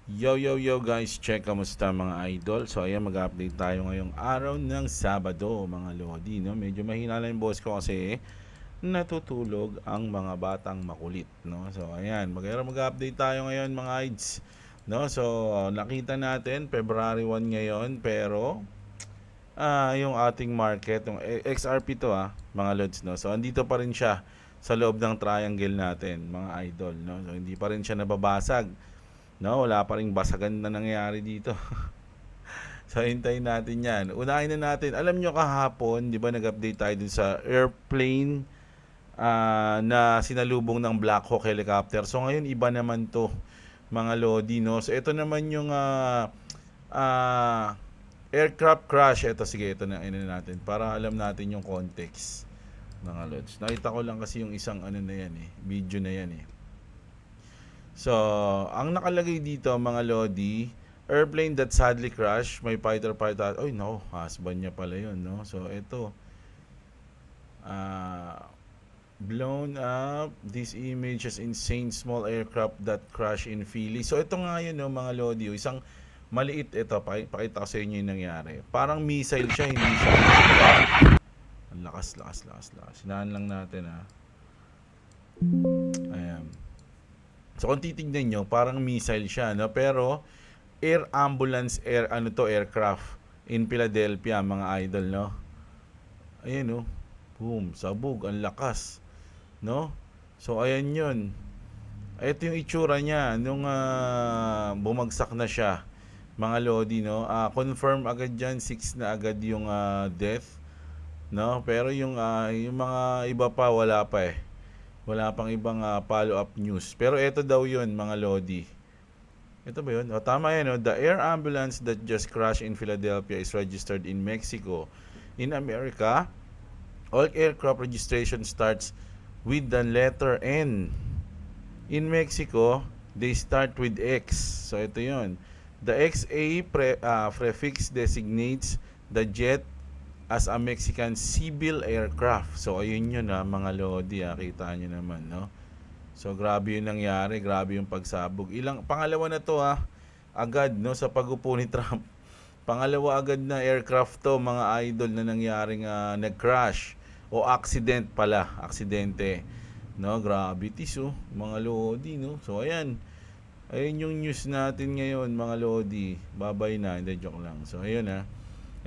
Yo guys, check kamusta mga idol. So ayan, mag-update tayo ngayong araw ng Sabado mga lodi, no? Medyo mahina lang yung boss ko kasi natutulog ang mga batang makulit, no? So ayan, mag-update tayo ngayon mga ids, no? So nakita natin February 1 ngayon, pero yung ating market, yung XRP to mga lods, no? So andito pa rin siya sa loob ng triangle natin mga idol, no? So hindi pa rin siya nababasag. No, wala pa ring basagan na nangyayari dito. So, hintayin natin yan. Unahin na natin. Alam nyo kahapon, di ba nag-update tayo dun sa airplane na sinalubong ng Black Hawk helicopter. So, ngayon iba naman to, mga Lodi, no? So, ito naman yung ah, aircraft crash. Ito, sige, ito na natin. Para alam natin yung context, mga Lods. Nakita ko lang kasi yung isang ano na yan video na yan So, ang nakalagay dito mga Lodi, airplane that sadly crashed, may fighter pilot. Oy, no, husband niya pala yun, no? So, ito, blown up, this image is insane small aircraft that crash in Philly. So, ito nga yun, no, mga Lodi, isang maliit ito, pakita ko sa inyo yung nangyari. Parang missile siya, hindi siya. Ang lakas. Hinaan lang natin, Ayan. So kung titignan nyo, parang missile siya, no? Pero air ambulance, aircraft in Philadelphia, mga idol, no? Ayan, no? Boom, sabog, ang lakas, no? So ayan yun. Ito yung itsura niya nung bumagsak na siya, mga Lodi, no? Confirm agad dyan, 6 na agad yung death, no? Pero yung mga iba pa, wala pa Wala pang ibang follow-up news. Pero ito daw yun, mga Lodi. Ito ba yun? O, tama yan. The air ambulance that just crashed in Philadelphia is registered in Mexico. In America, all aircraft registration starts with the letter N. In Mexico, they start with X. So, ito yun. The XA prefix designates the jet as a Mexican civil aircraft. So ayun yun mga Lodi, kita nyo naman, no? So grabe yung nangyari, grabe yung pagsabog. Pangalawa na to agad, no, sa pag-upo ni Trump. Pangalawa agad na aircraft to, mga idol, na nangyaring nag-crash o aksidente, no? Grabe mga Lodi, no? So ayan. Ayun yung news natin ngayon, mga Lodi. Babay na, hindi, joke lang. So ayun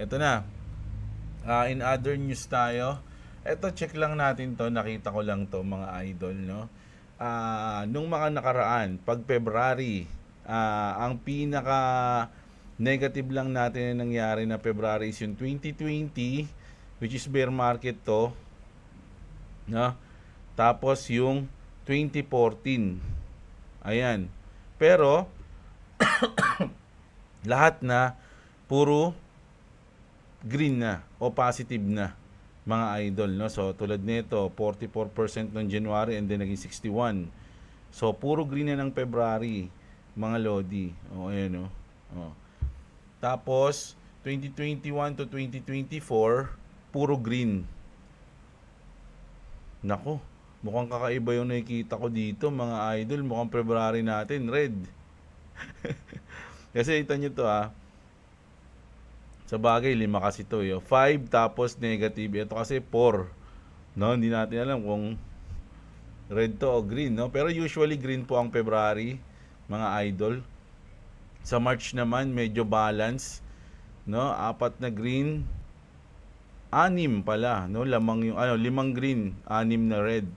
Ito na. In other news tayo. Ito, check lang natin to. Nakita ko lang to, mga idol, no? Nung mga nakaraan, pag February, ang pinaka negative lang natin na nangyari na February is yung 2020, which is bear market to, no? Tapos yung 2014. Ayan. Pero lahat na puro green na o positive na, mga idol, no? So tulad nito, 44% noong January and then naging 61. So puro green na ng February, mga Lodi. Ayan Tapos 2021 to 2024, puro green. Nako, mukhang kakaiba yung nakikita ko dito, mga idol. Mukhang February natin red. Kasi ito nyo to sa bagay, 5 kasi ito 5 tapos negative. Ito kasi 4. No, hindi natin alam kung red to o green, no? Pero usually green po ang February, mga idol. Sa March naman medyo balance, no? 4 na green, 6 pala, no? Lamang yung 5 green, 6 na red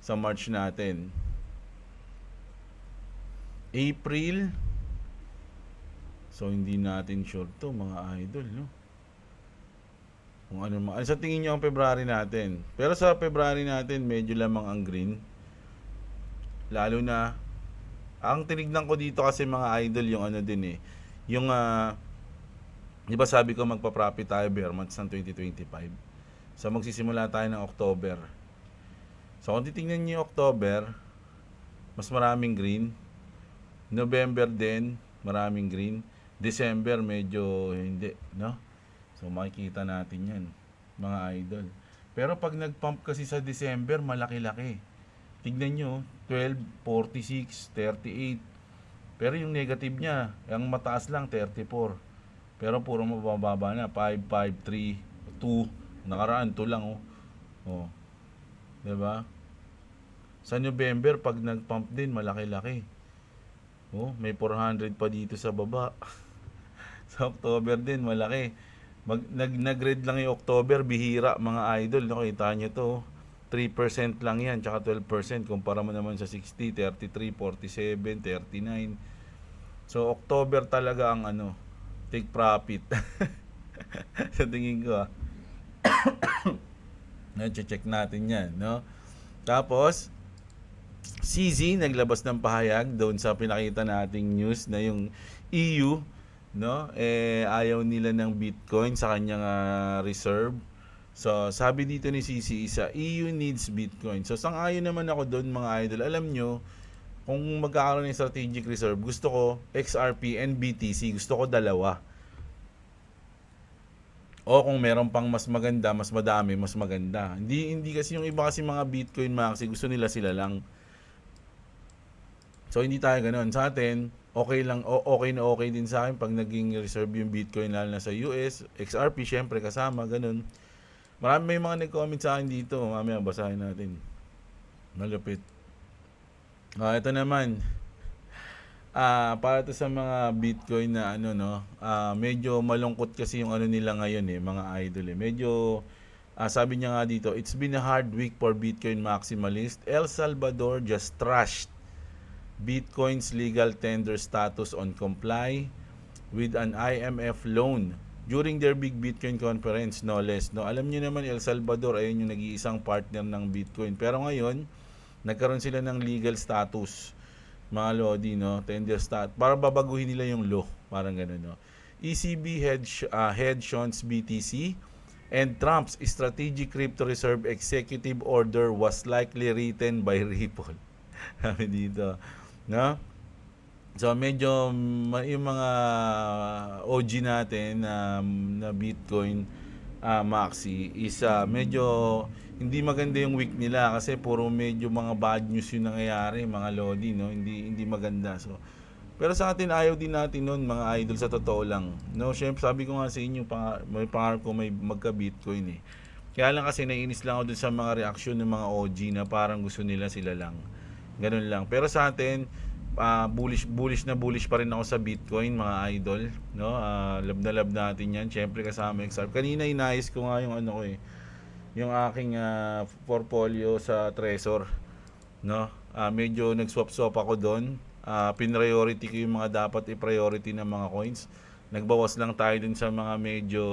sa March natin. April, so hindi natin sure to, mga idol, no? Kung ano sa tingin niyo ang February natin? Pero sa February natin, medyo lamang ang green. Lalo na, ang tinignan ko dito kasi, mga idol, yung din yung di ba sabi ko magpa-profit tayo bear months ng 2025. So magsisimula tayo ng October. So kung titingnan niyo yung October, mas maraming green. November din, maraming green. December medyo hindi, no? So makikita natin 'yan, mga idol. Pero pag nag-pump kasi sa December, malaki-laki. Tignan nyo, 12, 46, 38, Pero yung negative niya, ang mataas lang 34. Pero puro mababa na, 5, 5, 3, 2. Nakaraan 2 lang oh. Oh, 'di ba? Sa November pag nag-pump din malaki-laki. Oh, may 400 pa dito sa baba. Sa October din malaki. Nag-red lang yung October, bihira mga idol. Nakita niyo to. 3% lang yan, tsaka 12%. Kumpara mo naman sa 60, 33, 47, 39. So, October talaga ang ano, take profit. Sa tingin ko check natin yan, no? Tapos, CZ naglabas ng pahayag doon sa pinakita nating news na yung EU, no, ayaw nila ng Bitcoin sa kanyang reserve. So sabi dito ni CC isa, EU needs Bitcoin. So sang-ayon naman ako doon mga idol. Alam nyo, kung magkakaroon ng strategic reserve, gusto ko XRP and BTC, gusto ko dalawa. O kung meron pang mas maganda, mas madami, mas maganda. Hindi kasi yung iba kasi mga Bitcoin maxi, gusto nila sila lang. So hindi tayo ganoon. Sa atin, okay lang, okay din sa akin pag naging reserve yung Bitcoin lalo na sa US, XRP syempre kasama, ganun. May mga nag-comment sa akin dito, mamaya basahin natin. Malupit. Ito naman. Para to sa mga Bitcoin na ano no, medyo malungkot kasi yung ano nila ngayon mga idol Medyo sabi niya nga dito, it's been a hard week for Bitcoin maximalist. El Salvador just trashed Bitcoin's legal tender status on comply with an IMF loan during their big Bitcoin conference, no less. No, alam niyo naman El Salvador ayun yung nag-iisang partner ng Bitcoin. Pero ngayon, nagkaroon sila ng legal status. Mga lodi, no, tender stat para babaguhin nila yung law, parang gano'n, no. ECB head Sean's BTC and Trump's strategic crypto reserve executive order was likely written by Ripple. Sabi dito, no? So medyo yung mga OG natin na Bitcoin maxi is medyo hindi maganda yung week nila kasi puro medyo mga bad news yung nangyayari, mga lodi, no? Hindi maganda. So pero sa atin ayaw din natin noon mga idol, sa totoo lang. No, syempre sabi ko nga sa inyo, may pangarap ko may magka-Bitcoin Kaya lang kasi naiinis lang ako dun sa mga reaksyon ng mga OG na parang gusto nila sila lang. Ganun lang. Pero sa atin, bullish pa rin ako sa Bitcoin mga idol, no? Love na love natin 'yan. Syempre kasama XRP. Kanina inayos ko nga yung ano ko yung aking portfolio sa Trezor, no? Medyo nag-swap ako doon. Priority ko yung mga dapat i-priority ng mga coins. Nagbawas lang tayo dun sa mga medyo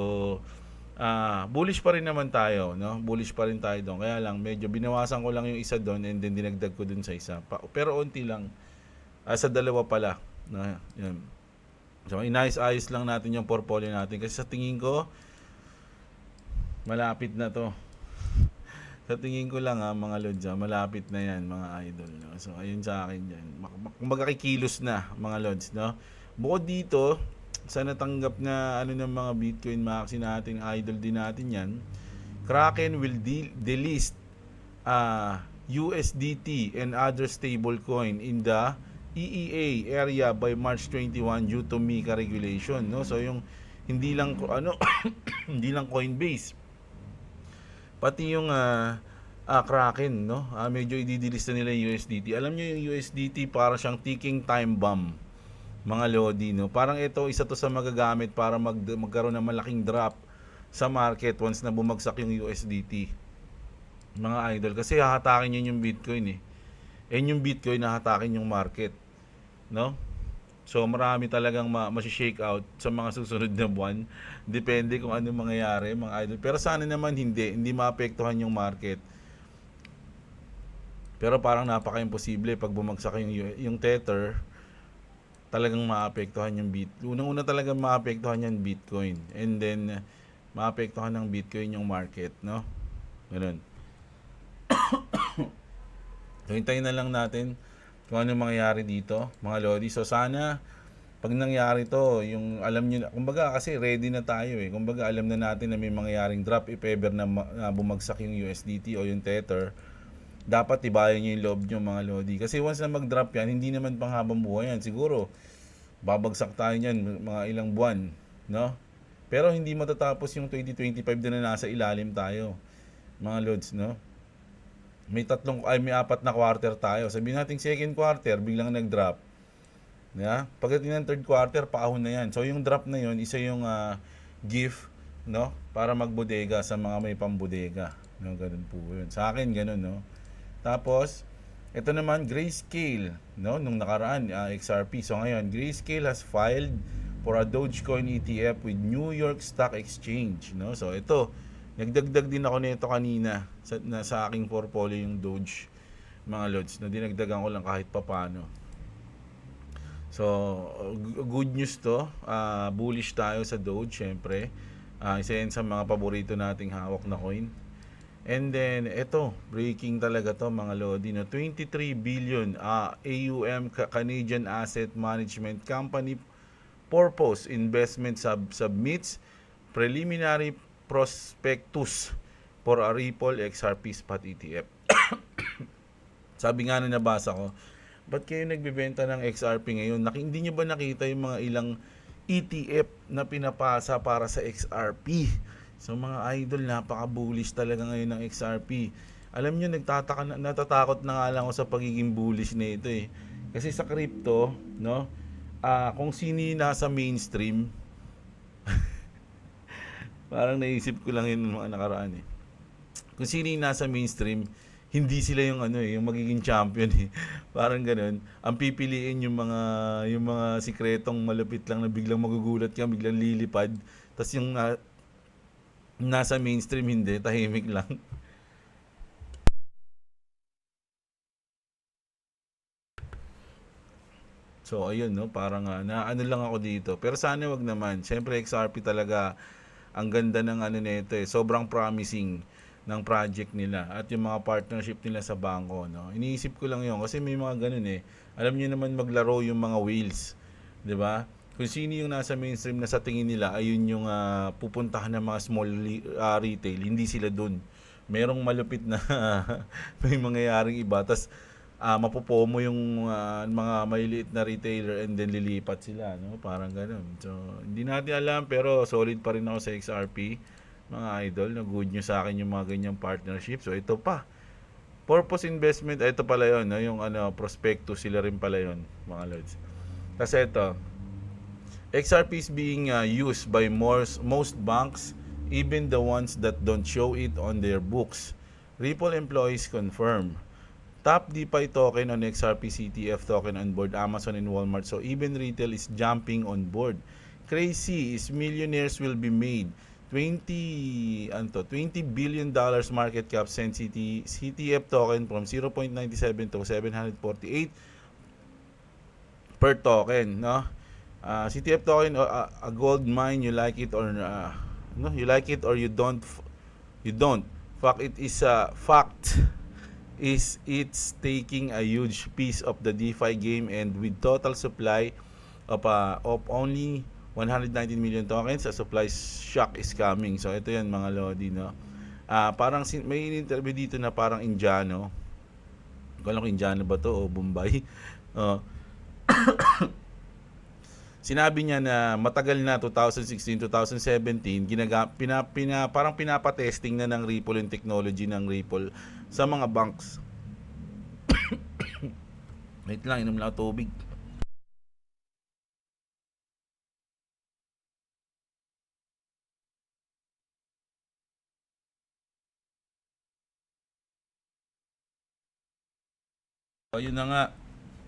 bullish pa rin naman tayo, no? Bullish pa rin tayo doon. Kaya lang medyo binawasan ko lang yung isa doon and then dinagdag ko dun sa isa. Pero unti lang. Sa dalawa pala, no? Yan. So inayos-ayos lang natin yung portfolio natin kasi sa tingin ko malapit na to. Sa tingin ko lang mga lodja, malapit na yan mga idol, no? So ayun sa akin yan. Kumbaga kikilos na mga lods, no? Bukod dito, sa natanggap na ano ng mga Bitcoin maxi natin, idol din natin yan, Kraken will delist USDT and other stablecoin in the EEA area by March 21 due to MiCA regulation, no? So yung hindi lang hindi lang Coinbase, pati yung Kraken, no? Medyo i-delist na nila yung USDT. Alam niyo yung USDT para siyang ticking time bomb, mga lodi, no? Parang ito isa to sa magagamit para magkaroon ng malaking drop sa market once na bumagsak yung USDT, mga idol, kasi hahatakin yun yung Bitcoin yung Bitcoin hahatakin yung market, no? So marami talagang ma-shake out sa mga susunod na buwan. Depende kung ano mangyayari mga idol. Pero sana naman hindi maapektuhan yung market. Pero parang napaka-imposible pag bumagsak yung Tether, talagang maapektuhan yung unang-una talagang maapektuhan yung Bitcoin. And then maapektuhan ng Bitcoin yung market, no? Ganun. So hintayin na lang natin kung ano mangyayari dito, mga lodi. So sana pag nangyari to, yung alam niyo na, kumbaga kasi ready na tayo Kumbaga alam na natin na may mangyayaring drop if ever na bumagsak yung USDT o yung Tether. dapat tibayan nyo yung loob nyo mga lodi. Kasi once na mag-drop yan, hindi naman panghabang buhay yan. Siguro, babagsak tayo niyan mga ilang buwan, no? Pero hindi matatapos yung 2025 na nasa ilalim tayo, mga lods, no? May apat na quarter tayo. Sabihin natin second quarter, biglang nag-drop. Yeah? Pagdating ng third quarter, paahon na yan. So yung drop na yun, isa yung gift, no? Para magbodega sa mga may pambodega. No, ganun po yun. Sa akin, ganun, no? Tapos, ito naman, Grayscale, no? Nung nakaraan, XRP. So ngayon, Grayscale has filed for a Dogecoin ETF with New York Stock Exchange, no? So ito, nagdagdag din ako nito kanina sa aking portfolio yung Doge, mga lods, na dinagdagan ko lang kahit papano. So, good news to. Bullish tayo sa Doge, syempre. Isa yan sa mga paborito nating hawak na coin. And then, ito, breaking talaga to mga lodi, no? 23 billion AUM Canadian Asset Management Company Purpose Investment submits preliminary prospectus for a Ripple XRP Spot ETF. Sabi nga na nabasa ko, ba't kayo nagbebenta ng XRP ngayon? Hindi nyo ba nakita yung mga ilang ETF na pinapasa para sa XRP? So mga idol, napaka-bullish talaga ngayon ng XRP. Alam nyo, natatakot na nga lang ako sa pagiging bullish na ito eh. Kasi sa crypto, no, kung sino yung nasa mainstream, parang naisip ko lang yun mga nakaraan eh. Kung sino yung nasa mainstream, hindi sila yung yung magiging champion eh. Parang ganoon. Ang pipiliin yung mga sikretong malupit lang na biglang magugulat ka, biglang lilipad. Tapos yung nasa mainstream hindi, tahimik lang. So ayun no, parang naano lang ako dito. Pero sana wag naman. Syempre XRP talaga ang ganda ng nito eh. Sobrang promising ng project nila at yung mga partnership nila sa bangko, no. Iniisip ko lang 'yon kasi may mga ganun eh. Alam niyo naman maglaro yung mga whales, 'di ba? Kung sino yung nasa mainstream na sa tingin nila ayun yung pupuntahan ng mga small retail, hindi sila doon. Merong malupit na may mangyayaring iba, tas mapopomo yung mga maliliit na retailer and then lilipat sila, no? Parang ganoon. So, hindi natin alam pero solid pa rin ako sa XRP, mga idol. Na good news sa akin yung mga ganyang partnership. So, ito pa. Purpose investment, ito pala yun, no? Yung prospectus, sila rin pala yun, mga lods. Kasi ito, XRP is being used by most banks, even the ones that don't show it on their books. Ripple employees confirm. Top DeFi token on XRP CTF token on board Amazon and Walmart. So even retail is jumping on board. Crazy is millionaires will be made. 20 billion dollars market cap sent CTF token from 0.97 to 748 per token, no? CTF token, a gold mine, you like it or no, you like it or you don't. Fact it is a fact is it's taking a huge piece of the DeFi game, and with total supply of only 119 million tokens, a supply shock is coming. So ito yan mga lodi, no. Parang may interview dito na parang Indiano. Kung Indiano ba to o Bombay. Sinabi niya na matagal na 2016, 2017 parang pinapa-testing na ng Ripple yung technology ng Ripple sa mga banks. Wait lang, inom lang tubig. Ayun na nga,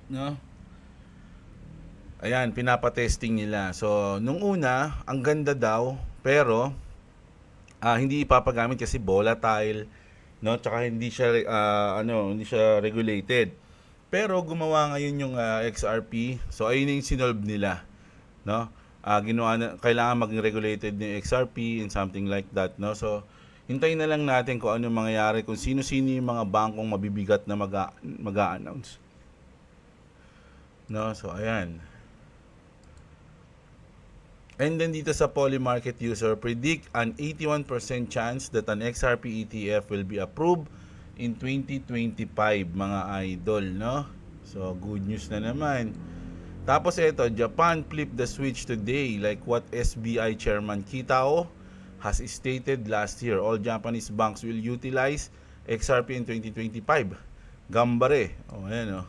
no? Ayan, pinapa-testing nila. So, nung una, ang ganda daw, pero hindi ipapagamit kasi volatile, no? Tsaka hindi siya hindi siya regulated. Pero gumawa ngayon yung XRP. So, ayun yung sinolve nila, no? Kailangan maging regulated ng XRP and something like that, no? So, hintayin na lang natin kung ano mangyayari, kung sino-sino yung mga bangkong mabibigat na mag-a-announce. No? So, ayan. And then dito sa Polymarket user, predict an 81% chance that an XRP ETF will be approved in 2025 mga idol, no? So good news na naman. Tapos ito, Japan flipped the switch today like what SBI Chairman Kitao has stated last year. All Japanese banks will utilize XRP in 2025. Gambare. Oh, ayan, oh.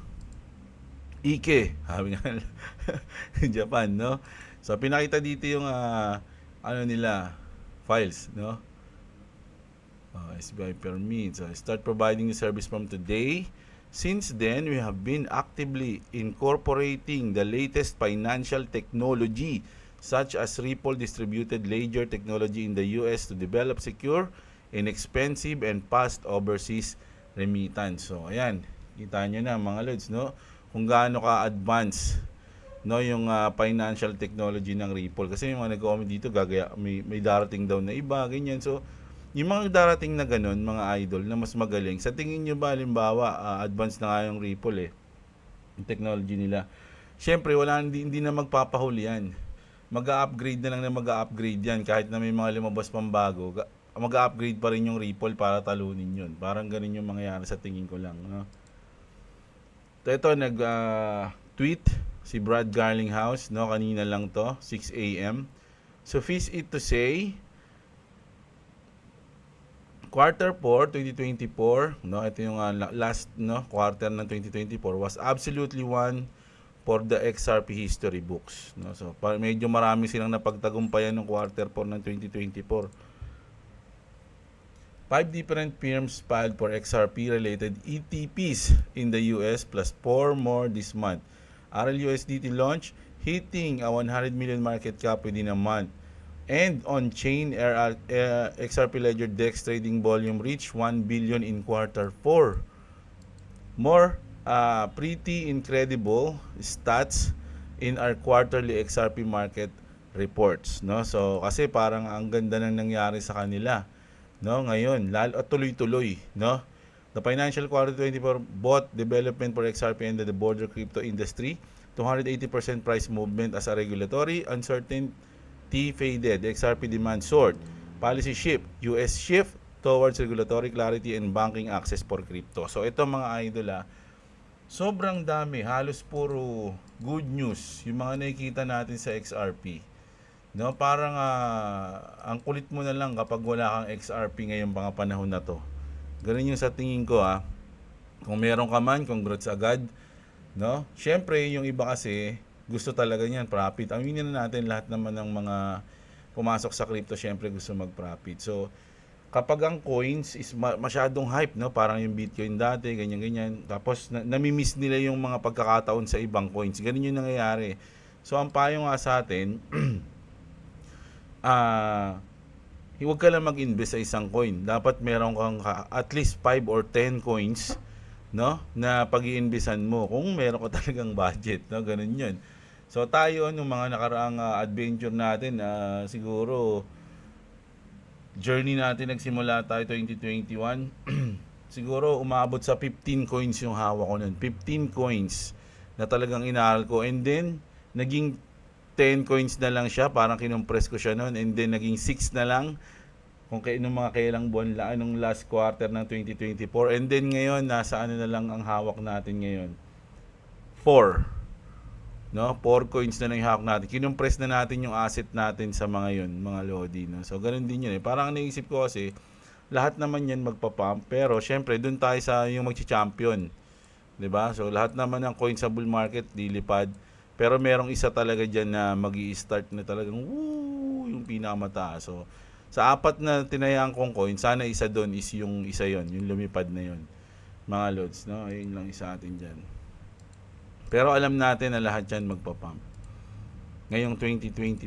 Ike. Sabi nga Japan, no? So pinakita dito yung ano nila, files, no? SBI permits. Start providing the service from today. Since then, we have been actively incorporating the latest financial technology such as Ripple distributed ledger technology in the US to develop secure, inexpensive, and fast overseas remittance. So, ayan. Kita nyo na mga lods, no? Kung gaano ka-advance, no, yung financial technology ng Ripple. Kasi yung mga nag-comment dito, may darating daw na iba, ganyan. So, yung mga darating na ganun, mga idol, na mas magaling, sa tingin nyo ba, halimbawa, advance na nga yung Ripple yung technology nila. Siyempre, hindi na magpapahuli yan. Mag-upgrade na lang na mag-upgrade yan. Kahit na may mga lumabas pang bago, mag-upgrade pa rin yung Ripple para talunin yun. Parang ganun yung mangyayari sa tingin ko lang. No? Ito, nag-tweet si Brad Garlinghouse, no? Kanina lang to, 6 a.m. Suffice it to say, Quarter 4, 2024, no, ito yung last quarter ng 2024 was absolutely one for the XRP history books, no. So medyo marami silang napagtagumpayan ng quarter 4 ng 2024. 5 different firms filed for XRP related ETPs in the US plus 4 more this month. RLUSDT launch hitting a 100 million market cap within a month. And on-chain XRP Ledger DEX trading volume reached 1 billion in quarter 4. More pretty incredible stats in our quarterly XRP market reports, no? So kasi parang ang ganda nang nangyari sa kanila, no? Ngayon, lalo at tuloy-tuloy, no? The financial quarter 24 bought development for XRP and the broader crypto industry. 280% price movement as a regulatory uncertainty faded, XRP demand soared, policy shift, US shift towards regulatory clarity and banking access for crypto. So ito mga idol, sobrang dami, halos puro good news yung mga nakikita natin sa XRP. No, parang ang kulit mo na lang kapag wala kang XRP ngayong mga panahon na to. Ganun yung sa tingin ko Kung meron ka man, congrats agad. No? Syempre, yung iba kasi gusto talaga niyan, profit. Aminin na natin lahat naman ng mga pumasok sa crypto, syempre gusto mag-profit. So, kapag ang coins is masyadong hype, no? Parang yung Bitcoin dati, ganyan-ganyan. Tapos, namimiss nila yung mga pagkakataon sa ibang coins. Ganun yung nangyayari. So, ang payo nga sa atin, huwag ka lang mag-invest sa isang coin. Dapat meron kang at least 5 or 10 coins, no, na pag-iinvestohan mo kung meron ka talagang budget, no, ganun 'yun. So tayo nung mga nakaraang adventure natin, siguro journey natin nagsimula tayo 2021. Siguro umabot sa 15 coins yung hawak ko noon. 15 coins na talagang inaral ko, and then naging 10 coins na lang siya, parang kinompress ko siya noon, and then naging 6 na lang kung nung mga kailang buwan lang, nung last quarter ng 2024. And then ngayon, nasa ano na lang ang hawak natin ngayon? 4. No? 4 coins na lang yung hawak natin. Kinompress na natin yung asset natin sa mga yun, mga Lodi. No? So, ganun din yun. Parang naisip ko kasi, lahat naman yan magpapump. Pero, syempre, dun tayo sa yung magchi-champion. 'Di ba? So, lahat naman ng coins sa bull market, lilipad. Pero, merong isa talaga dyan na mag-i-start na talagang, yung pinakamataas. So, sa 4 na tinayaan kong coin, sana isa doon is yung isa yon, yung lumipad na yon, mga lods, no? Ayun lang isa atin dyan. Pero alam natin na lahat yan magpapump ngayong 2025,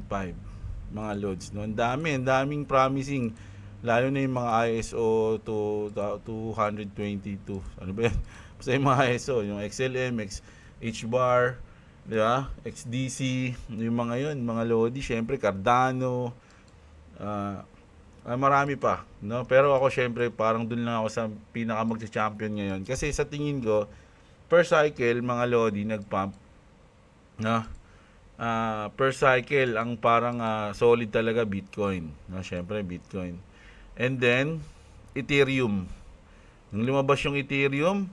mga lods, no? Ang daming promising, lalo na yung mga ISO 222, ano ba yan? Basta yung mga ISO, yung XLM, HBAR, di ba? XDC, yung mga yon, mga Lodi, syempre Cardano, marami pa, no? Pero ako syempre parang dun lang ako sa pinaka magcha-champion ngayon kasi sa tingin ko per cycle mga Lodi nag-pump, no? Per cycle ang parang solid talaga Bitcoin, no? Syempre Bitcoin. And then Ethereum. Nung lumabas yung Ethereum,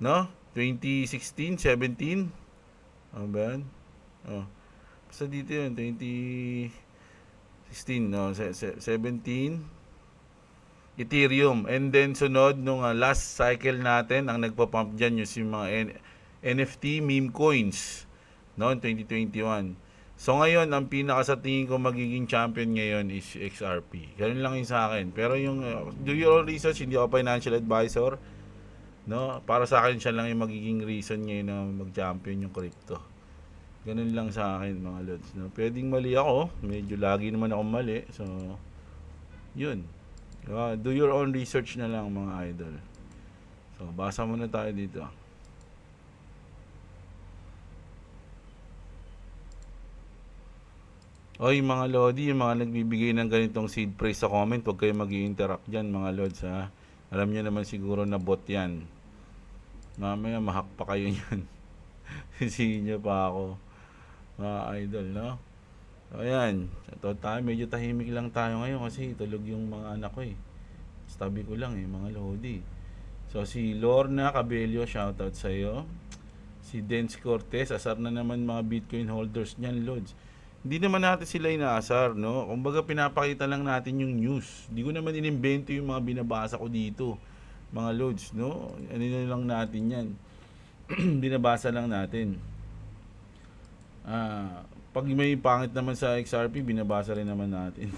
no? 2016, 17. Ano ba yan? Oh. Basta dito yun, 2016, no? 17. Ethereum. And then sunod nung last cycle natin, ang nagpa-pump dyan yung mga NFT meme coins, no? 2021. So ngayon, ang pinaka sa tingin ko magiging champion ngayon is XRP. Ganun lang yung sa akin. Pero yung do your own research, hindi ako financial advisor, no? Para sa akin siya lang yung magiging reason ngayon na mag-champion yung crypto. Ganun lang sa akin mga lods, no? Pwedeng mali ako, medyo lagi naman ako mali. So yun. Do your own research na lang mga idol. So basa muna tayo dito. Oy mga lodi, yung mga nagbibigay ng ganitong seed praise sa comment, huwag kayo mag-i-interact dyan mga lods ha. Alam nyo naman siguro na bot yan. Mamaya mahack pa kayo yan. Sisihin nyo pa ako. Mga idol, no? So ayan, ito tayo, medyo tahimik lang tayo ngayon kasi tulog yung mga anak ko eh. Tabi ko lang eh, mga lodi. So si Lorna Cabello, shoutout sa iyo. Si Dens Cortez, asar na naman mga Bitcoin holders niyan, lods. Hindi naman natin sila inaasar, no? Kumbaga pinapakita lang natin yung news. Hindi ko naman inimbento yung mga binabasa ko dito, mga loads, no? Ano na lang natin yan. Binabasa lang natin. Pag may pangit naman sa XRP, binabasa rin naman natin.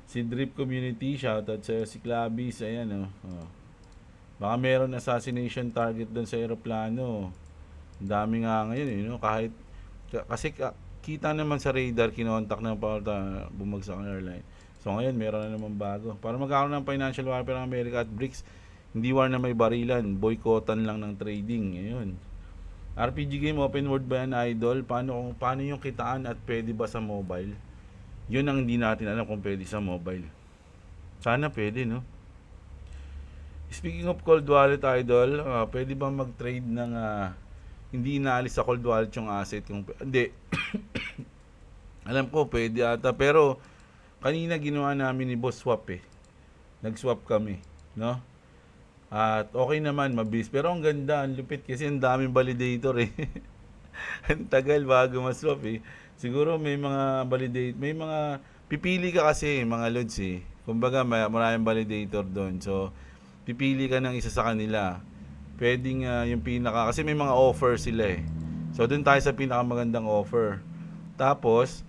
Si Drip Community, shoutout sa si Clabis, ayan, oh. Baka meron assassination target doon sa eroplano. Ang dami nga ngayon, no? Kahit, kasi kita naman sa radar, kinontak na para bumagsak ang airline. So ngayon, meron na naman bago. Para magkakaroon ng financial warfare ng Amerika at BRICS, hindi war na may barilan, boycottan lang ng trading. Ayun. RPG game, open world ba yan, idol? Paano yung kitaan at pwede ba sa mobile? Yun ang hindi natin alam kung pwede sa mobile. Sana pwede, no? Speaking of cold wallet, idol, pwede ba mag-trade ng hindi inaalis sa cold wallet yung asset? Hindi. Alam ko, pwede ata. Pero, kanina ginawa namin ni Boss Swap eh. Nag-swap kami, no? At okay naman, mabilis. Pero ang ganda, ang lupit kasi ang daming validator eh. Ang tagal bago ma-swap eh. Siguro may mga may mga, pipili ka kasi mga lods eh. Kumbaga maraming validator doon. So, pipili ka ng isa sa kanila. Pwedeng yung pinaka, kasi may mga offer sila eh. So, doon tayo sa pinakamagandang offer. Tapos,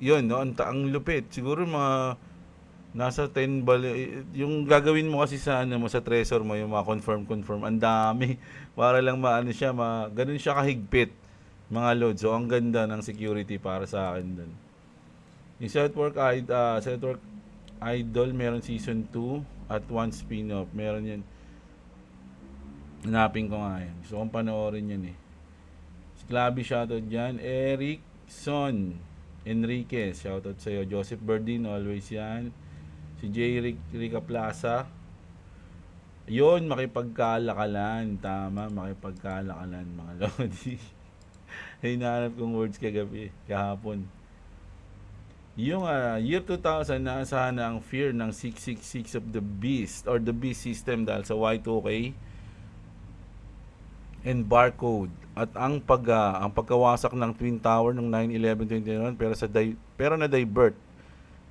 yun, no, ang lupit. Siguro mga nasa 10 yung gagawin mo kasi sa sa Trezor mo, yung mga confirm, ang dami para lang maano siya, ganun siya kahigpit mga load. So ang ganda ng security para sa akin doon. Yung Southwark Idol meron season 2 at one spin-off. Meron yan. Hanapin ko nga yan. Gusto kong panoorin yan eh. Si Clabby, shoutout dyan. Eric Son Enriquez, shoutout sa'yo. Joseph Berdin, always yan. Si J. Rica Plaza. Yun, makipagkalakalan. Tama, makipagkalakalan mga lodi. Hinahanap kong words kahapon. Yung year 2000, naasahan na ang fear ng 666 of the Beast or the Beast system dahil sa Y2K and barcode at ang pagkawasak ng Twin Tower ng 9/11/2021 pero na divert.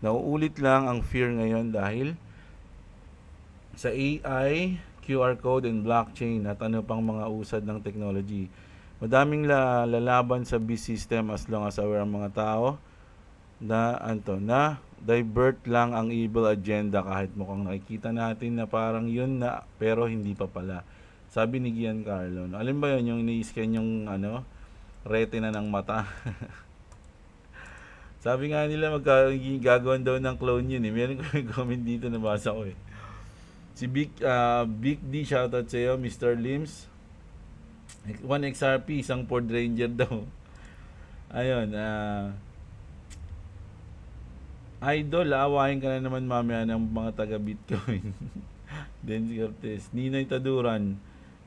Nauulit lang ang fear ngayon dahil sa AI, QR code and blockchain at ano pang mga usad ng technology. Madaming lalaban sa Beast system as long as aware ang mga tao na divert lang ang evil agenda kahit mukhang nakikita natin na parang yun na pero hindi pa pala. Sabi ni Giancarlo. Alam ba yun yung ini-scan yung retina ng mata? Sabi nga nila gagawin daw ng clone yun eh. Meron ko yung comment dito na basa ko eh. Si Big D, shoutout sa iyo, Mr. Lims. 1 XRP, isang Ford Ranger daw. Ayun, Idol, awahin ka na naman mamaya ng mga taga-Bitcoin. Denz Cortez. Ninoy Taduran,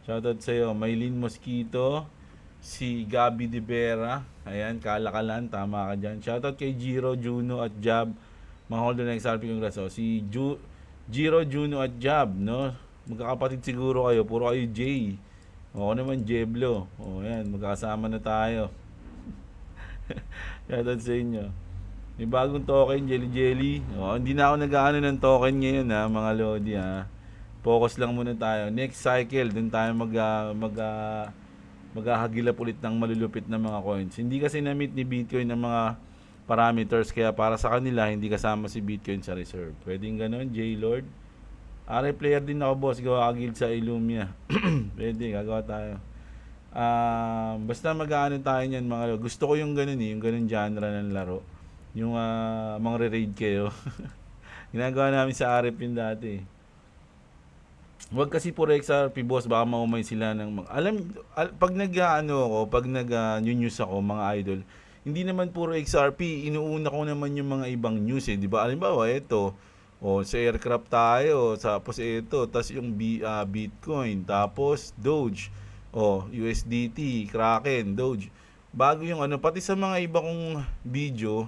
shoutout sa iyo. Maylin Mosquito, si Gabi De Vera. Ayan, kalakalan, tama ka dyan. Shoutout kay Jiro, Juno at Jab, mga holder ng XRP Congress. Si Jiro, Juno at Jab, no? Magkakapatid siguro kayo, puro kayo J. O, ako naman Jeblo. O, yan, magkasama na tayo. Shoutout sa inyo. May bagong token, Jelly Jelly. O, hindi na ako nag-aano ng token ngayon ha, mga Lodi ha. Focus lang muna tayo. Next cycle, dun tayo maghahagilap ulit ng malulupit na mga coins. Hindi kasi na-meet ni Bitcoin ng mga parameters, kaya para sa kanila, hindi kasama si Bitcoin sa reserve. Pwedeng ganon, J-Lord. RA player din ako, boss. Gawa guild sa Illumia. Pwede, gagawa tayo. Basta mag-aano tayo niyan, mga lord. Gusto ko yung ganun yung ganun genre ng laro. Yung mga re-raid kayo. Ginagawa namin sa RF yun dati. Huwag kasi puro XRP, boss, baka maumay sila ng pag pag nag-news ako, mga idol, hindi naman puro XRP, inuuna ko naman yung mga ibang news eh, 'di ba? Halimbawa, ito, sa aircraft tayo, tapos ito, tapos yung Bitcoin, tapos Doge, USDT, Kraken, Doge. Bago yung pati sa mga iba kong video,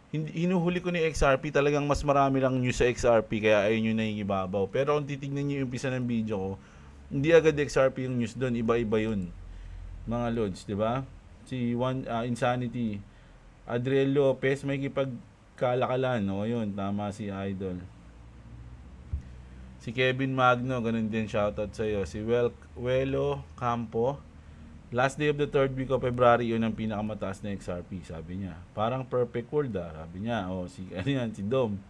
hinuhuli ko ni XRP, talagang mas marami lang news sa XRP, kaya ayun yung nangingibabaw. Pero kung titignan nyo yung umpisa ng video ko, hindi agad XRP yung news doon, iba-iba yun, mga lods, di ba? Si Insanity, Adriel Lopez, may kipagkalakalan, yun, tama si Idol. Si Kevin Magno, ganun din, shoutout sa'yo. Si Welo Campo, last day of the third week of February, yun ang pinakamataas na XRP, sabi niya. Parang perfect world sabi niya. Si Dom.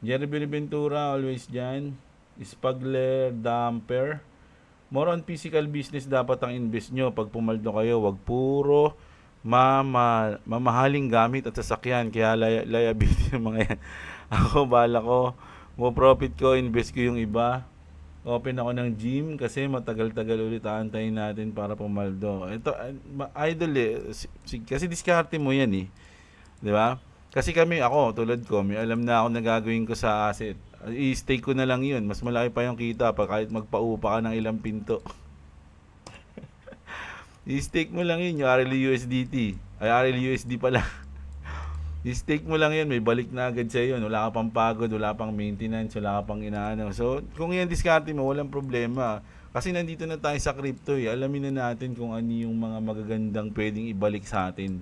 Jerry Benaventura, always dyan. Spagler, Damper. More on physical business dapat ang invest nyo. Pag pumaldo kayo, wag puro mamahaling gamit at sasakyan. Kaya liability ng mga yan. Ako, bala ko. Mo profit ko, invest ko yung iba. Open ako ng gym kasi matagal-tagal ulit aantayin natin para pumaldo. Ito, idol kasi diskarte mo yan 'di ba? Kasi ako, tulad ko, may alam na ako na gagawin ko sa asset. I-stake ko na lang 'yun. Mas malaki pa yung kita pa kahit magpaupa ka ng ilang pinto. I-stake mo lang 'yun, yung RLUSDT. Ay, RLUSD pala. I-stake mo lang yan, may balik na agad sa iyo. Wala ka pang pagod, wala pang maintenance, wala ka pang inaano. So, kung yan diskarte mo, walang problema. Kasi nandito na tayo sa crypto Alamin na natin kung ano yung mga magagandang pwedeng ibalik sa atin.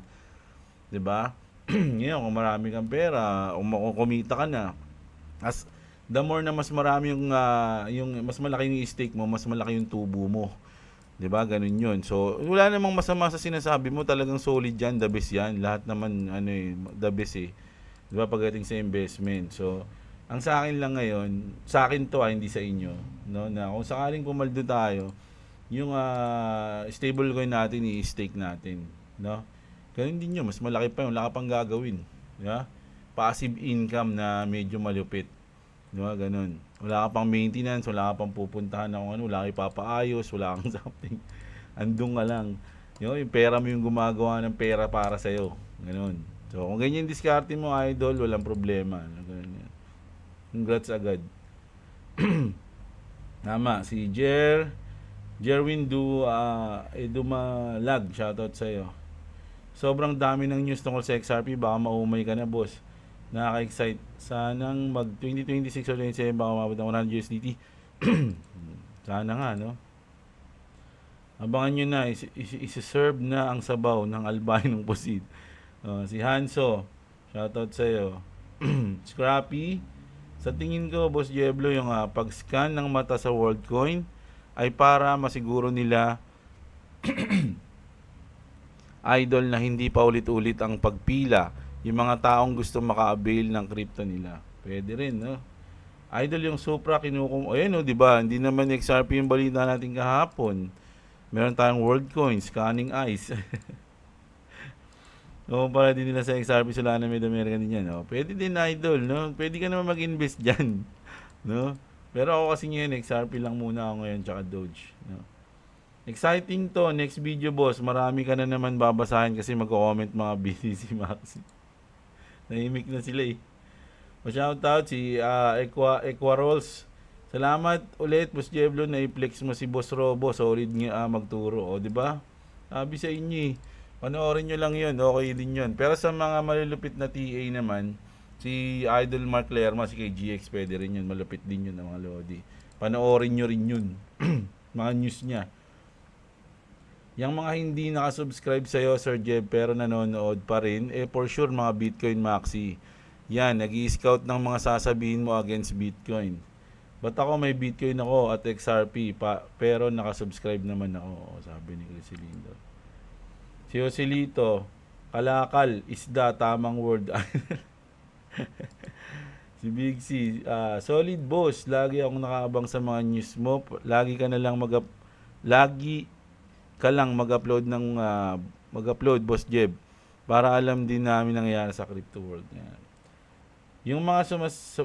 'Di ba? Ngayon, kung marami kang pera, kumita ka na. The more na mas marami yung mas malaki yung stake mo, mas malaki yung tubo mo. 'Di ba? Ganun 'yun. So, wala namang masama sa sinasabi mo, talagang solid 'yan, the best 'yan. Lahat naman the best 'Di ba pagdating sa investment. So, ang sa akin lang ngayon, sa akin 'to hindi sa inyo, no? Na kung sakaling pumaldo tayo, yung stable coin natin i-stake natin, no? Ganun din 'yun, mas malaki pa 'yung wala ka pang gagawin, 'di ba? Passive income na medyo malupit. 'Di ba? Ganun. Wala ka pang maintenance, wala ka pang pupuntahan na kung wala kang ipapaayos, wala kang something. Andun ka lang. Yung pera mo yung gumagawa ng pera para sa'yo. Ganun. So, kung ganyan diskarte mo, idol, walang problema. Ganun yan. Congrats agad. Tama. Si Jerwin Dumalag. Shoutout sa'yo. Sobrang dami ng news tungkol sa XRP. Baka maumay ka na, boss. Nakaka-excite. Sanang mag 2026 o 2027 baka umabot ng 100 USDT. Sana nga, no? Abangan nyo na, isi-serve na ang sabaw ng albahinong pusit. Si Hanso, shoutout sa'yo. Scrappy, sa tingin ko, Boss Diablo, yung pag-scan ng mata sa WorldCoin ay para masiguro nila idol na hindi pa ulit-ulit ang pagpila yung mga taong gusto maka-avail ng crypto nila. Pwede rin, no? Idol yung Supra ayun, no, 'di ba? Hindi naman XRP yung balita natin kahapon. Meron tayong WorldCoin, Scanning Eyes. No, para din nila sa XRP sila na Mid-America din yan, no? Pwede din, idol, no? Pwede ka naman mag-invest diyan, no? Pero ako kasi ngayon, XRP lang muna ako ngayon, tsaka Doge, no? Exciting to. Next video, boss. Marami ka na naman babasahin kasi magko-comment mga BTC Maxi. Nahimik na sila Shoutout si Equarolls. Salamat ulit, Boss Diablo, na i-flex mo si Boss Robo. Solid nga magturo. Di ba? Sabi sa inyo Panoorin nyo lang yun. Okay din yun. Pero sa mga malulupit na TA naman, Si Idol Mark Lerma, si KGX, pwede rin yun. Malupit din yun ng mga Lodi. Panoorin nyo rin yun. Mga news niya. Yung mga hindi nakasubscribe sa'yo, Sir Jeb, pero nanonood pa rin, for sure, mga Bitcoin Maxi. Yan, nag-i-scout ng mga sasabihin mo against Bitcoin. Ba't ako may Bitcoin ako at XRP, pero nakasubscribe naman ako, sabi ni Crisilindo. Si Joselito, kalakal, isda, tamang word. Si Big C, solid boss, lagi akong nakaabang sa mga news mo. Lagi ka lang mag-upload mag-upload, Boss Jeb, para alam din namin nangyayari sa crypto world. Yan. Yung mga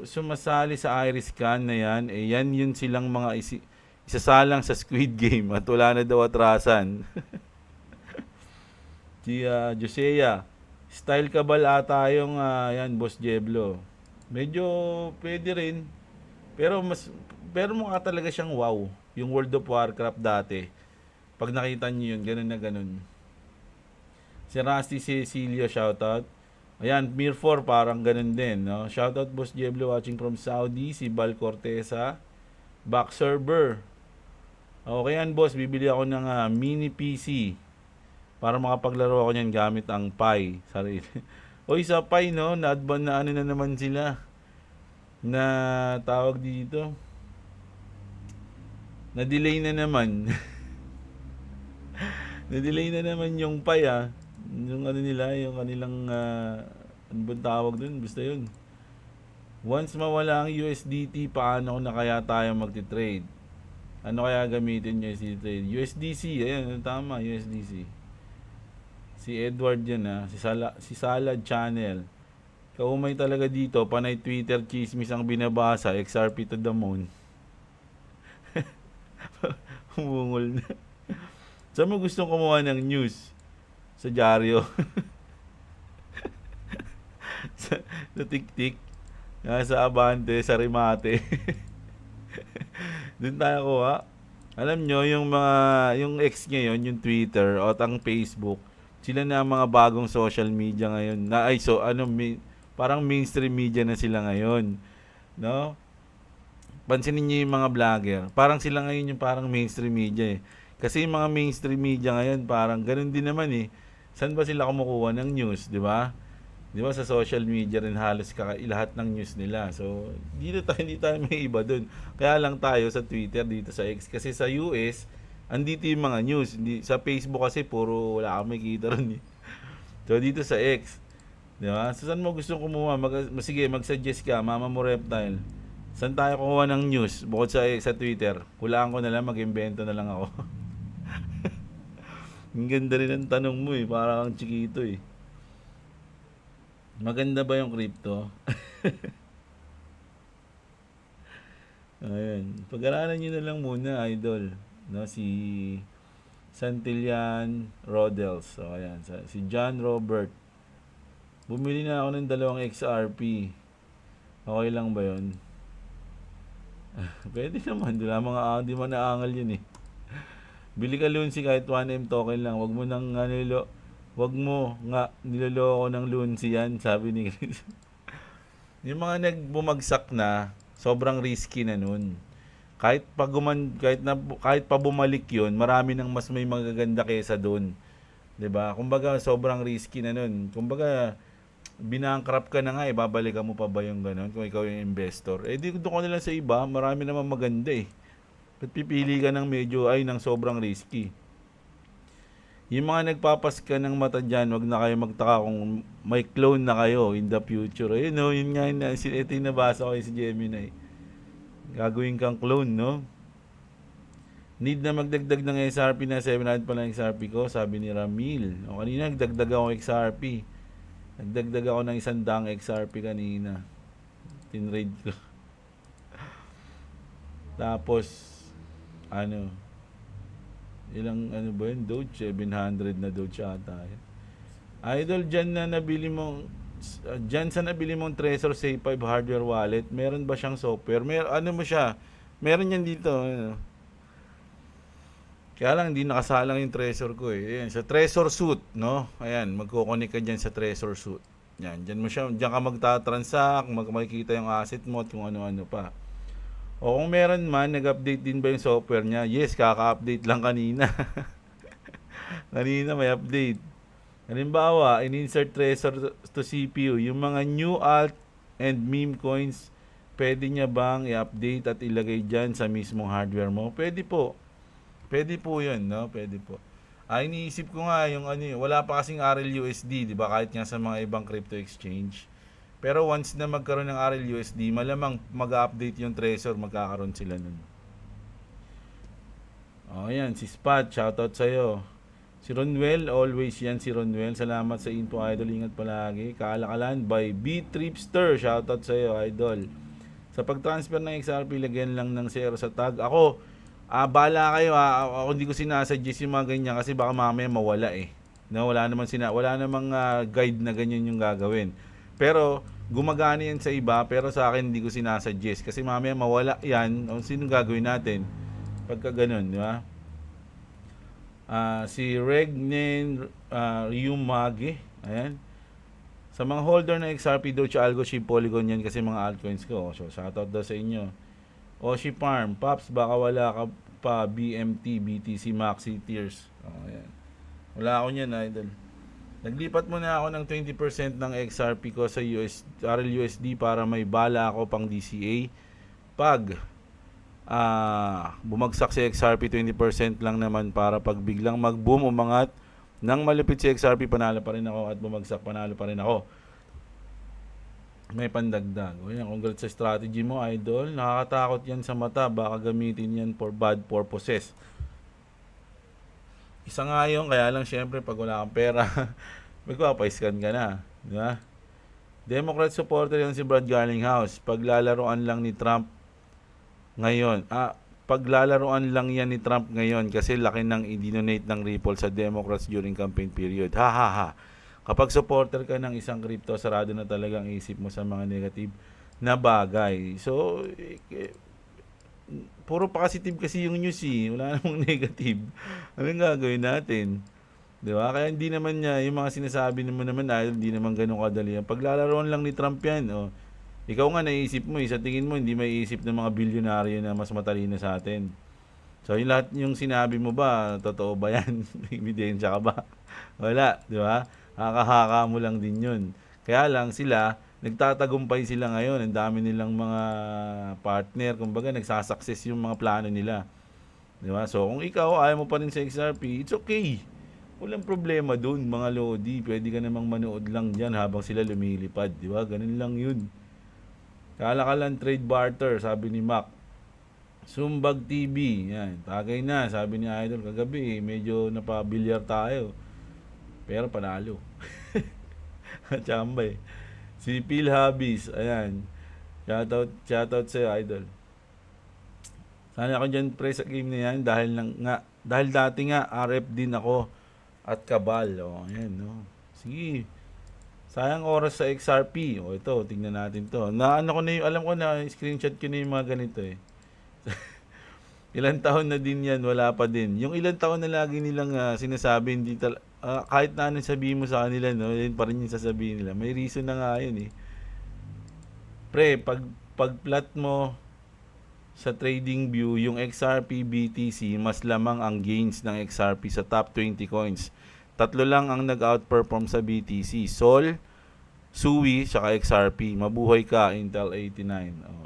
sumasali sa Iriscan na yan, yun silang mga isasalang sa Squid Game at wala na daw atrasan. Si Josea, style kabal ata yung yan, Boss Jeblo. Medyo pwede rin. Pero mukha talaga siyang wow. Yung World of Warcraft dati. Pag nakita niyo yun, ganun na ganun. Si Rusty Cecilio, shoutout. Ayan, Mir4, parang ganun din. No? Shoutout, Boss Jeblo, watching from Saudi. Si Bal Corteza. Back server. Okay yan, boss. Bibili ako ng mini PC. Para makapaglaro ako niyan gamit ang Pi. Sarili. Oy, sa Pi, no? Na-advan na ano na naman sila. Na tawag dito. Na-delay na naman. Na-delay na naman yung Pi, yung ano nila, yung kanilang ano ba tawag dun? Basta yun. Once mawala ang USDT, paano na kaya tayo magti-trade? Ano kaya gamitin nyo si trade? USDC, ayan, tama, USDC. Si Edward yan si Salad Channel. Kaumay talaga dito, panay Twitter chismis ang binabasa, XRP to the moon. Humungol na. Saan mo gustong kumuha ng news? Sa dyaryo. sa TikTik. Sa Abante, sa Rimate. Doon tayo kuha. Alam nyo, yung X ngayon, yung Twitter, o ang Facebook, sila na mga bagong social media ngayon. Parang mainstream media na sila ngayon. No? Pansinin niyo yung mga vlogger. Parang sila ngayon yung parang mainstream media eh. Kasi yung mga mainstream media ngayon, parang ganun din naman eh. Saan ba sila kumukuha ng news, di ba? Di ba sa social media rin halos lahat ng news nila. So, hindi tayo may iba dun. Kaya lang tayo sa Twitter, dito sa X. Kasi sa US, andito yung mga news. Sa Facebook kasi, puro wala kang makikita ron eh. So, dito sa X. Di ba? So, saan mo gusto kumuha? Sige, mag-suggest ka, Mama mo Reptile. Saan tayo kukuha ng news? Bukod sa Twitter. Hulaan ko na lang, mag-invento na lang ako. Ang ganda rin ang tanong mo eh. Para kang chikito eh. Maganda ba yung crypto? Ayan. Pag-aralan nyo na lang muna, idol. No, si Santillan Rodels. So, ayan. Si John Robert. Bumili na ako ng 2 XRP. Okay lang ba yun? Pwede naman. Di man naangal yun eh. Bili ka Lunsi kahit 1M token lang. Wag mo nga niloloko ng Lunsi yan, sabi ni Chris. Yung mga nagbumagsak na, sobrang risky na nun. Kahit pa bumalik yun, marami nang mas may magaganda kaysa doon. 'Di ba? Kumbaga sobrang risky na nun. Kumbaga binankrupt ka na nga, babalikan mo pa ba yung ganun kung ikaw yung investor? Di doon ka na lang sa iba, marami naman maganda eh. At pipili ka ng ng sobrang risky. Yung mga nagpapaska ng mata dyan, wag na kayo magtaka kung may clone na kayo in the future. Yun nga, ito yung nabasa ko si Gemini. Gagawin kang clone, no? Need na magdagdag ng XRP na 700 pa lang XRP ko, sabi ni Ramil. O kanina, nagdagdag ako XRP. Nagdagdag ako ng 100 XRP kanina. Tinrade ko. Tapos, ilang ba yun? Doge, 700 na Doge ata. Idol, dyan sa nabili mong Trezor Safe 5 hardware wallet, meron ba siyang software? Meron yan dito. Kaya lang, hindi nakasalang yung Trezor ko eh. Ayan, sa Trezor Suite, no? Ayan, magkoconnect ka dyan sa Trezor Suite. Yan, diyan ka magta-transact, makikita yung asset mo at kung ano-ano pa. O kung meron man, nag-update din ba yung software niya? Yes, kaka-update lang kanina. Kanina may update. Halimbawa, in-insert tracer to CPU, yung mga new alt and meme coins, pwede niya bang i-update at ilagay dyan sa mismong hardware mo? Pwede po. Pwede po yun, no? Pwede po. Iniisip ko nga yung wala pa kasing RLUSD, di ba? Kahit nga sa mga ibang crypto exchange. Pero once na magkaroon ng RLUSD, malamang mag-update yung Trezor, magkakaroon sila nun. Yan, si Spot, shoutout sa'yo. Si Ronwell, always yan si Ronwell. Salamat sa info, idol. Ingat palagi. Kalakalan by B-Tripster, shoutout sa'yo, idol. Sa pag-transfer ng XRP, lagyan lang ng 0 sa tag. Ako, bala kayo ako hindi ko sinasuggest yung mga ganyan kasi baka mamaya mawala eh. No, wala namang guide na ganyan yung gagawin. Pero gumagana yan sa iba, pero sa akin hindi ko sinasuggest kasi mamaya mawala yan. O sinong gagawin natin pagka ganun, di ba? Si Regnen Ryumage, ayan. Sa mga holder ng XRP, Doge, Algo, SHIB, Polygon yan kasi mga altcoins ko. So shoutout daw sa inyo. Oshi Farm, Pops, baka wala ka pa BMT, BTC, Maxi, Tears. Ayan. Wala ako niyan, idol. Naglipat muna ako ng 20% ng XRP ko sa RLUSD para may bala ako pang DCA. Pag bumagsak si XRP, 20% lang naman para pag biglang mag-boom, umangat, nang malupit si XRP, panalo pa rin ako at bumagsak, panalo pa rin ako. May pandagdag. Ayan, congrats sa strategy mo, idol. Nakakatakot yan sa mata. Baka gamitin yan for bad purposes. Isa nga yun, kaya lang syempre pag wala kang pera, magpapay-scan ka na. Diba? Democrat supporter yan si Brad Garlinghouse. Paglalaroan lang ni Trump ngayon. Paglalaroan lang yan ni Trump ngayon kasi laki nang i-donate ng Ripple sa Democrats during campaign period. Ha ha ha. Kapag supporter ka ng isang crypto, sarado na talagang isip mo sa mga negative na bagay. So, puro positive kasi yung news eh. Wala namang negative. Anong gagawin natin? Di ba? Kaya hindi naman niya, yung mga sinasabi naman hindi naman ganun kadali. Paglalaroan lang ni Trump yan. Ikaw nga naisip mo, sa tingin mo, hindi maiisip ng mga bilyonaryo na mas matalino sa atin. So, yung lahat yung sinabi mo ba, totoo ba yan? Ebidensya ka ba? Wala, di ba? Haka-haka mo lang din yun. Kaya lang sila, nagtatagumpay sila ngayon. Ang dami nilang mga partner. Kumbaga, nagsasucess yung mga plano nila. Di ba? So, kung ikaw, ayaw mo pa rin sa XRP, it's okay. Walang problema dun, mga Lodi. Pwede ka namang manood lang dyan habang sila lumilipad. Di ba? Ganun lang yun. Kalakalan trade barter, sabi ni Mac. Sumbag TV, yan. Tagay na, sabi ni Idol kagabi, medyo napabilyar tayo. Pero panalo. Chambay. Si Phil Habis, ayan. Shoutout sa'yo, Idol. Sana ako dyan pre sa game na yan dahil dati nga RF din ako at Kabal. Ayan, no. Sige. Sayang oras sa XRP. Ito, tingnan natin to. Alam ko na, screenshot ko na yung mga ganito eh. Ilang taon na din yan, wala pa din. Yung ilang taon na lagi nilang sinasabi, kahit na anong sabihin mo sa kanila, no, yun pa rin yung sasabihin nila. May reason na nga yun eh. Pre, pag plot mo sa trading view, yung XRP BTC, mas lamang ang gains ng XRP sa top 20 coins. Tatlo lang ang nag-outperform sa BTC. Sol, Sui, saka XRP. Mabuhay ka, Intel 89.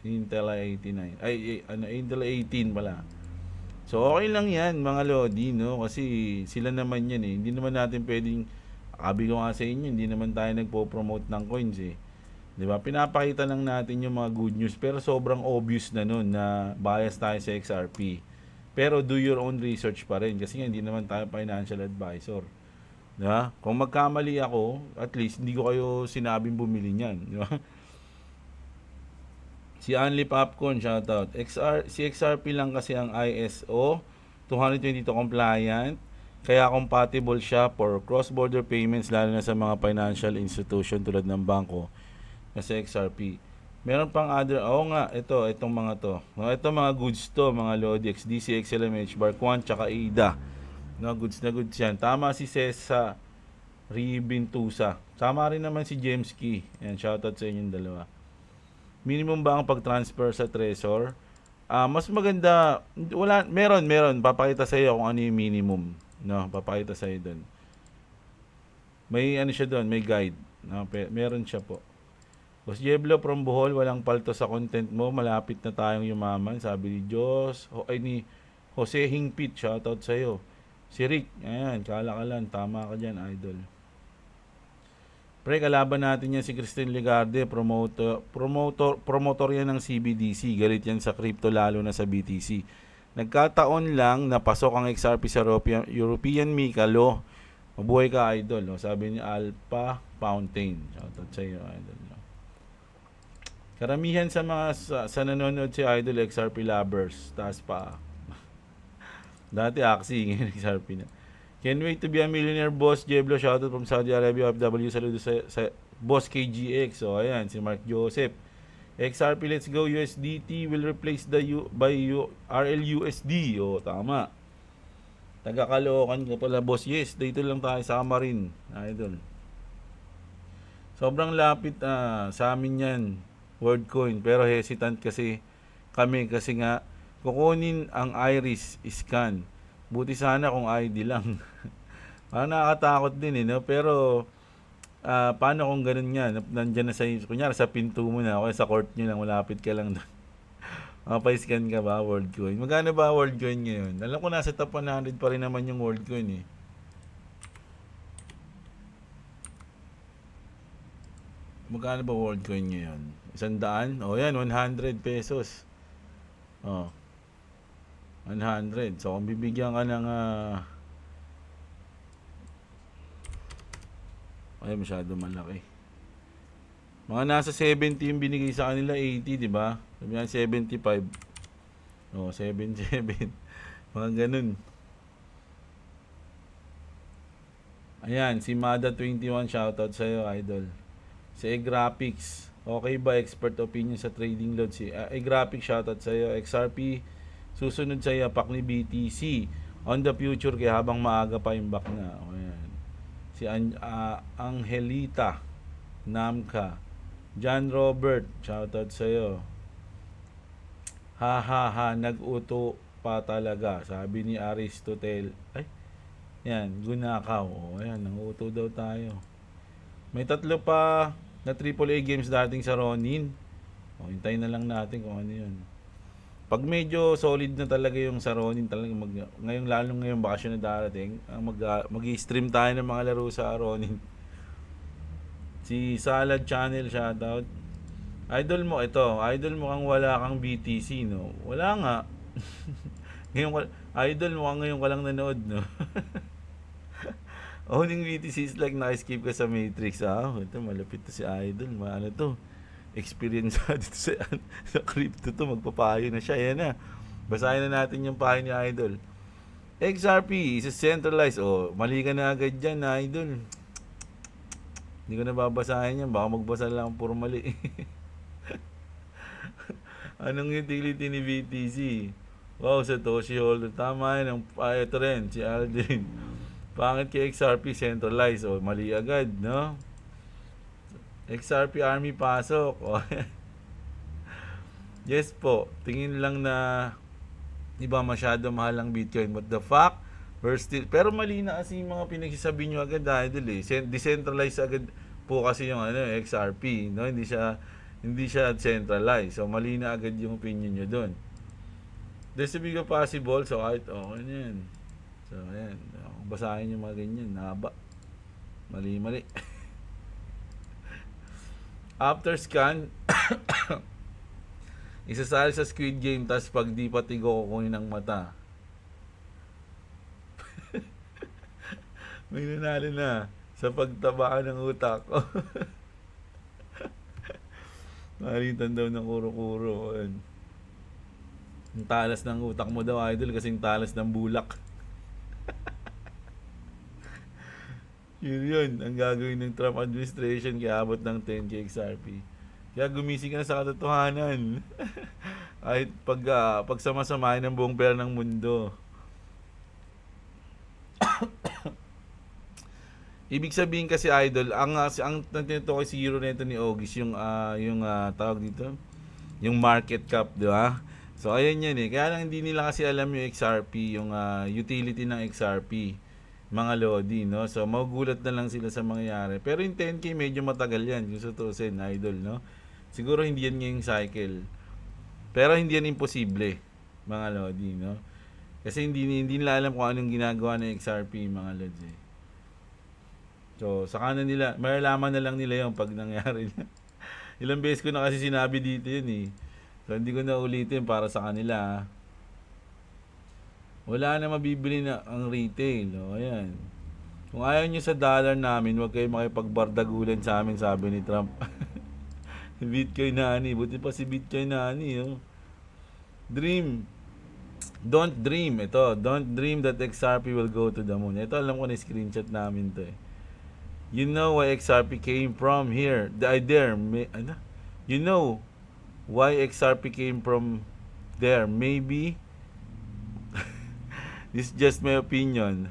Intel 89. Intel 18 pala. So, okay lang yan, mga Lodi, no? Kasi sila naman yan eh. Hindi naman natin pwedeng, sabi ko nga sa inyo, hindi naman tayo nagpo-promote ng coins eh. Diba? Pinapakita lang natin yung mga good news, pero sobrang obvious na nun na bias tayo sa XRP. Pero do your own research pa rin kasi hindi naman tayo financial advisor. Diba? Kung magkamali ako, at least hindi ko kayo sinabing bumili niyan. Diba? Si Anli Popcorn, shoutout. Si XRP lang kasi ang ISO 222 compliant, kaya compatible siya for cross-border payments lalo na sa mga financial institution tulad ng bangko kasi XRP. Meron pang other, itong mga to. Ito mga goods to, mga Lodi, XDC, XLMH, Barquan, tsaka AIDA. No, goods na goods yan. Tama si Cesa Ribintusa. Sama rin naman si James Key. Yan, shoutout sa inyong dalawa. Minimum ba ang pag-transfer sa Trezor? Mas maganda, meron. Papakita sa iyo kung ano yung minimum. No, papakita sa iyo doon. May ano siya doon, may guide. No, meron siya po. Boss Jeblo from Bohol, walang palto sa content mo. Malapit na tayong yumaman. Sabi ni Diyos. Ni Jose Hingpit, shoutout sa iyo. Si Rick, ayan, kalakalan. Tama ka dyan, idol. Pre, kalaban natin yan si Christine Legarde, promotor yan ng CBDC. Galit yan sa crypto, lalo na sa BTC. Nagkataon lang na pasok ang XRP sa European MiCA law. Mabuhay ka, idol. No? Sabi ni Alpha Fountain. Shoutout sa iyo, idol. No? Karamihan sa mga sa nanonood si Idol XRP lovers. Taas pa. Dati Axie, ngayon XRP na. Can't wait to be a millionaire, boss. Jeblo, shoutout from Saudi Arabia, OFW. Saludo sa boss KGX. So, ayan, si Mark Joseph. XRP, let's go. USDT will replace the RLUSD. O, tama. Taga-Caloocan ka pala, boss. Yes, dito lang tayo sa Amarin, idol. Sobrang lapit sa amin yan, WorldCoin. Pero hesitant kasi kami kasi nga kukunin ang iris scan. Buti sana kung ID lang. Parang nakakatakot din no? Pero paano kung ganun nga, nandyan na kunyari sa pinto mo na, o sa court nyo lang, malapit ka lang doon. Mapa-scan ka ba, WorldCoin? Magkano ba WorldCoin ngayon? Alam ko nasa top 100 pa rin naman yung WorldCoin Magkano ba WorldCoin ngayon? 100? O yan, 100 pesos. 100. So, kung bibigyan ka ng ay, masyado malaki. Mga nasa 70 yung binigay sa kanila, 80, di ba? Sabi nga 75. 77. Mga ganun. Ayan, si Mada21, shoutout sa'yo, idol. Si E-Graphics, okay ba expert opinion sa trading load? Si E-Graphics, shoutout sa'yo. XRP, susunod sa yapak ni BTC on the future kaya habang maaga pa yung back na. Ayan. Si Angelita Namka, John Robert, shoutout sa iyo. Nag-uto pa talaga, sabi ni Aristotle. Yan, Gunakaw. Ayan, nang-uto daw tayo. May 3 pa na AAA games dating sa Ronin. Hintayin na lang natin kung ano yun. Pag medyo solid na talaga yung sa Ronin, talaga ngayong lalong ngayong bakasyon na darating, mag-i-stream tayo ng mga laro sa Ronin. Si Salad Channel, shoutout. Idol mo kang wala kang BTC, no? Wala nga. Idol mo kang ngayon ka lang nanood, no? Owning BTC is like na-escape ka sa Matrix, Ito, malapit to si Idol. Ano to? Experience dito sa crypto to, magpapayo na siya. Yan na. Basahin na natin yung payo ni Idol. XRP is centralized. Mali ka na agad dyan, Idol. Hindi ko na babasahin yan. Baka magbasa lang puro mali. Anong utility ni BTC? Wow, Satoshi Holder. Tama yan. Ito rin, si Aldrin. Pangit kay XRP centralized. Mali agad, no? XRP Army pasok. Yes po. Tingin lang na iba masyado mahal ang Bitcoin. But the fact, we're still... Pero mali na kasi yung mga pinagsasabi nyo agad, idol Decentralized agad po kasi yung XRP. No? Hindi siya centralized. So, mali na agad yung opinion nyo doon. There's a bigger possible. So, kahit okay na yan. So, ayan. Basahin yung mga ganyan. Naba. Mali. After scan, isasali sa Squid Game, tas pag di patigo kukunin ng mata. May nanalo na sa pagtabaan ng utak. Malitan daw ng kuro-kuro. Ang talas ng utak mo daw, idol, kasing talas ng bulak. Yun ang gagawin ng Trump administration kaya abot ng 10k XRP. Kaya gumising ka na sa katotohanan. Kahit pag sama-samahin ng buong pera ng mundo. Ibig sabihin kasi idol, ang tinutukoy siguro nito ni Ogis yung tawag dito, yung market cap, di ba? So ayan yan eh. Kaya lang hindi nila kasi alam yung XRP, yung utility ng XRP, mga lodi, no? So magugulat na lang sila sa mangyayari. Pero yung 10K medyo matagal yan, kung tutusin, idol, no? Siguro hindi yan ngayong cycle. Pero hindi yan imposible, mga lodi, no? Kasi hindi nila alam kung anong ginagawa ng XRP, mga lods eh. So, sa kanan nila, malalaman na lang nila yung pag nangyari na. Ilang beses ko na kasi sinabi dito yun eh. So, hindi ko na ulitin para sa kanila. Wala na mabibili na ang retail. O, ayan. Kung ayaw nyo sa dollar namin, huwag kayo makipagbardagulan sa amin, sabi ni Trump. Bitcoin na ani. Buti pa si Bitcoin na ani. Oh. Dream. Don't dream. Ito. Don't dream that XRP will go to the moon. Ito, alam ko na screenshot namin to eh. You know why XRP came from here. Ano? You know why XRP came from there. Maybe this is just my opinion.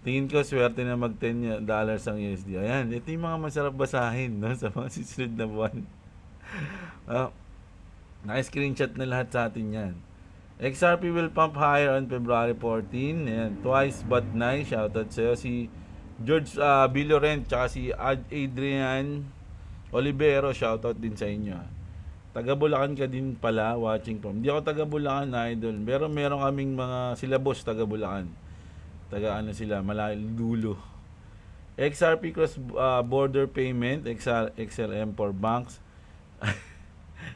Tingin ko swerte na mag $10 ang USD. Ayan, ito yung mga masarap basahin, no, sa mga susunod na buwan. Naka-screenshot na lahat sa atin yan. XRP will pump higher on February 14. Ayan, twice but nice. Shoutout sa'yo. Si George Bilorent tsaka si Adrian Olivero, shoutout din sa inyo. Taga Bulacan ka din pala, watching from. Hindi ako taga Bulacan, idol. Pero meron kaming mga sila boss taga Bulacan. Taga ano sila, malayo dulo. XRP cross border payment, XLM for banks.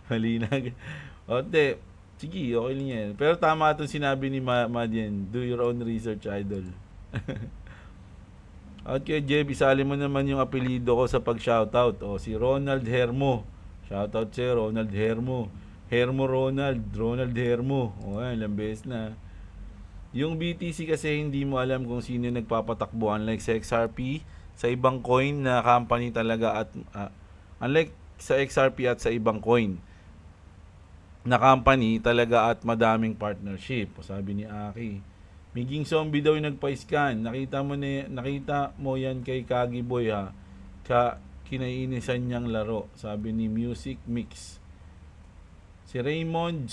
Malinag. Ote, sige, okay lang yan. Pero tama itong sinabi ni Madian. Do your own research, idol. At kay Jeb, isali mo naman yung apelido ko sa pag-shoutout. O, si Ronald Hermo. Shoutout sa'yo, Ronald Hermo. Hermo Ronald Hermo. O, ilang beses na. Yung BTC kasi hindi mo alam kung sino nagpapatakbo. Unlike sa XRP, sa ibang coin na company talaga at unlike sa XRP at sa ibang coin na company talaga at madaming partnership. O, sabi ni Aki. Miging zombie daw yung nagpa-scan. Nakita mo yan kay Kagi Boy ha. Kinainisan niyang laro. Sabi ni Music Mix. Si Raymond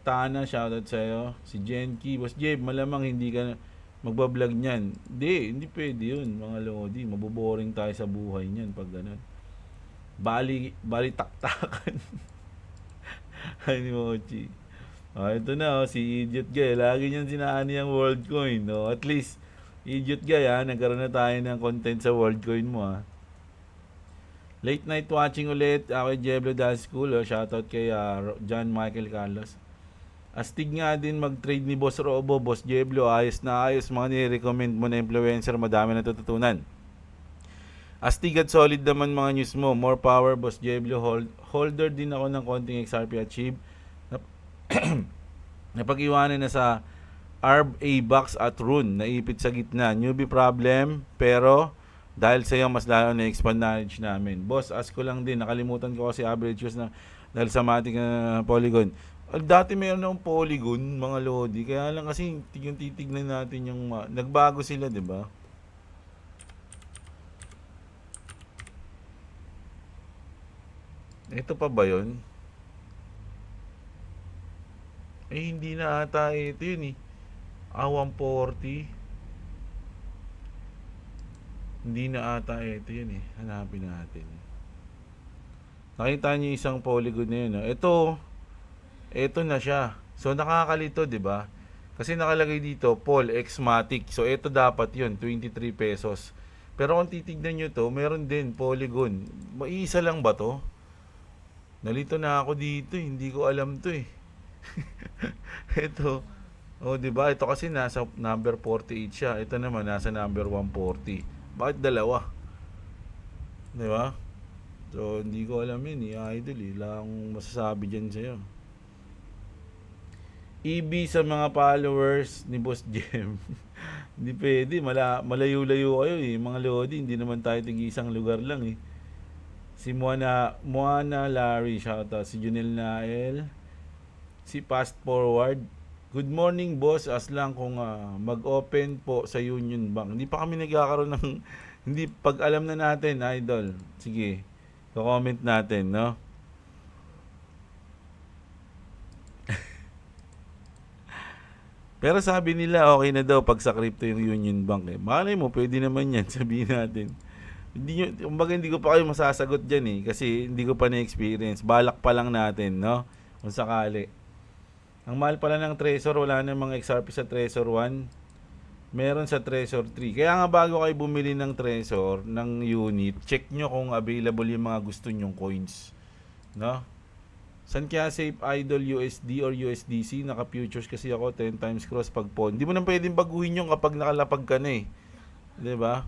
Tana, shoutout sa'yo. Si Jenky. Boss Jeb, malamang hindi ka magbablog niyan. Hindi pwede yun, mga lodi. Mabuboring tayo sa buhay niyan pag ganun. Bali taktakan. Ay ni Mochi. Ito na, si Idiot Guy. Lagi niyang sinaani ang WorldCoin. At least, Idiot Guy, nagkaroon na tayo ng content sa WorldCoin mo. Late night watching ulit. Ako kay Jeblo Dance School. Shoutout kay John Michael Carlos. Astig nga din mag-trade ni Boss Robo. Boss Jeblo, ayos na ayos. Mga ni-recommend mo na influencer. Madami na natutunan. Astig at solid naman mga news mo. More power, Boss Jeblo. Holder din ako ng konting XRP Achieve. Napag-iwanan na sa ARB, A-Box at Rune. Naipit sa gitna. Newbie problem, pero dahil sa iyo mas lalo na-expand knowledge namin. Boss, ask ko lang din. Nakalimutan ko kasi average use na dahil sa matik na Polygon. Dati mayroon ng Polygon, mga lodi. Kaya lang kasi yung titignan natin yung nagbago sila, di ba? Ito pa ba yun? Hindi na ata ito yun eh. 140. Hindi na ata ito yun eh. Hanapin natin. Nakita niyo isang Polygon na yun. Ito na siya. So nakakalito, di ba? Kasi nakalagay dito, Paul Xmatic. So ito dapat yun, 23 pesos. Pero kung titignan nyo to, meron din Polygon. Iisa lang ba to? Nalito na ako dito, hindi ko alam to eh. Ito. Di ba? Ito kasi nasa number 48 siya. Ito naman nasa number 140. Bakit dalawa? Di ba? So, hindi ko alam yun idol Lang masasabi dyan sa'yo. EB sa mga followers ni Boss Jem. Hindi pwede. Malayo-layo kayo mga lodi. Hindi naman tayo tig-isang lugar lang Si Moana Larry, shoutout. Si Junel Nael. Si Fast Forward. Good morning, boss. As lang kung mag-open po sa Union Bank. Hindi pa kami nagkakaroon ng... Hindi, pag alam na natin, idol. Sige, comment natin, no? Pero sabi nila, okay na daw pag sa crypto yung Union Bank eh. Malay mo, pwede naman yan, sabihin natin. Kumbaga hindi ko pa kayo masasagot dyan eh. Kasi hindi ko pa na-experience. Balak pa lang natin, no? Kung sakali. Ang mahal pala ng Trezor, wala na mga XRP sa Trezor 1. Meron sa Trezor 3. Kaya nga bago kayo bumili ng Trezor, ng unit, check nyo kung available yung mga gusto nyong coins. No? San kaya safe idol USD or USDC? Naka-futures kasi ako, 10 times cross pag pawn. Hindi mo na pwedeng baguhin yung kapag nakalapag ka na eh. 'Di ba?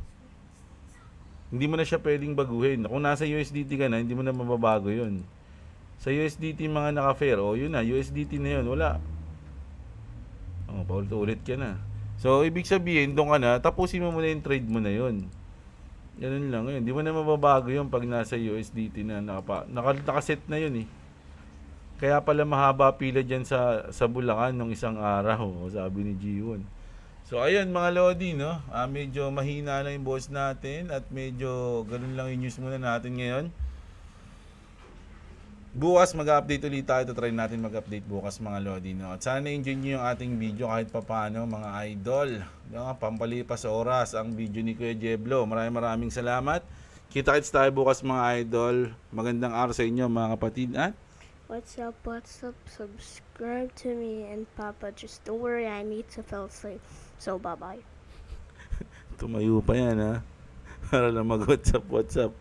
Hindi mo na siya pwedeng baguhin. Kung nasa USDT ka na, hindi mo na mababago yun. Sa USDT mga naka-fair, yun na, USDT na yun, wala. Paulit-ulit ka na. So, ibig sabihin, doon ka na, tapusin mo muna yung trade mo na yun. Ganun lang yun. Hindi mo na mababago yun pag nasa USDT na nakaset na yun eh. Kaya pala mahaba pila dyan sa Bulacan nung isang araw, sabi ni G1. So, ayun mga Lodi, no? Medyo mahina na yung boss natin at medyo ganun lang yung news muna natin ngayon. Bukas mag-update ulit tayo. Try natin mag-update bukas mga Lodi, no? At sana na-enjoy nyo yung ating video kahit papano mga idol. Pampalipas oras ang video ni Kuya Jeblo. Maraming salamat. Kita-kits tayo bukas mga idol. Magandang araw sa inyo mga kapatid. At What's up, subscribe to me and Papa, just don't worry, I need to fall asleep. So bye-bye. tumayo pa yan ha. Para lang mag-WhatsApp.